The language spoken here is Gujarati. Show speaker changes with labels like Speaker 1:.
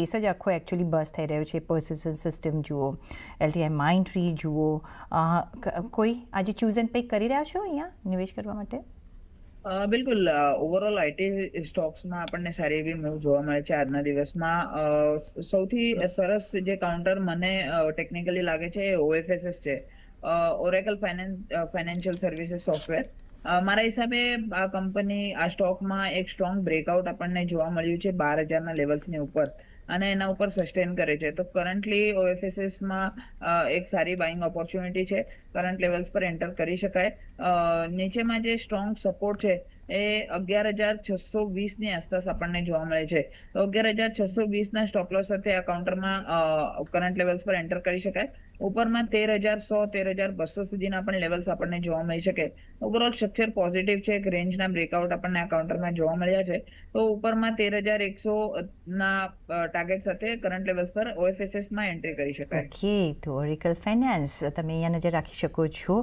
Speaker 1: કેસ જ આખો એકચ્યુઅલી બસ થઈ રહ્યો છે. પર્સિસ્ટન્ટ સિસ્ટમ જુઓ, LTI માઇન્ડ ટ્રી જુઓ. કોઈ આજે ચૂઝ એન્ડ પિક કરી રહ્યા છો અહીંયા નિવેશ કરવા માટે?
Speaker 2: બિલકુલ. ઓવરઓલ આઈટી સ્ટોક્સમાં આપણને સારી એવી મૂવ જોવા મળે છે આજના દિવસમાં. સૌથી સરસ જે કાઉન્ટર મને ટેકનિકલી લાગે છે એ OFSS છે, ઓરેકલ ફાઇનાન્શિયલ સર્વિસીસ સોફ્ટવેર. મારા હિસાબે આ કંપની આ સ્ટોકમાં એક સ્ટ્રોંગ બ્રેકઆઉટ આપણને જોવા મળ્યું છે 12,000ના લેવલ્સની ઉપર, અને એના ઉપર સસ્ટેન કરે છે. તો કરન્ટલી OFSSમાં એક સારી બાઇંગ ઓપોર્ચ્યુનિટી છે. કરંટ લેવલ્સ પર એન્ટર કરી શકાય. નીચેમાં જે સ્ટ્રોંગ સપોર્ટ છે એ 11,620ની આસપાસ આપણને જોવા મળે છે. તો 11,620ના સ્ટોપ લોસ સાથે આ કાઉન્ટરમાં કરંટ લેવલ્સ પર એન્ટર કરી શકાય. ઉપરમાં 13,100 13,200 સુધીના પણ લેવલ્સ આપણને જોવા મળી શકે. ઓવરઓલ સ્ટ્રક્ચર પોઝિટિવ છે. એક રેન્જના બ્રેકઆઉટ આપણને આ કાઉન્ટરમાં જોવા મળ્યા છે. તો ઉપરમાં 13,100ના ટાર્ગેટ સાથે કરંટ લેવલ્સ પર OFSSમાં એન્ટ્રી કરી શકાય.
Speaker 1: ઓકે, તો ઓરેકલ ફાઇનાન્સ તમે અહીંયા નજર રાખી શકો છો.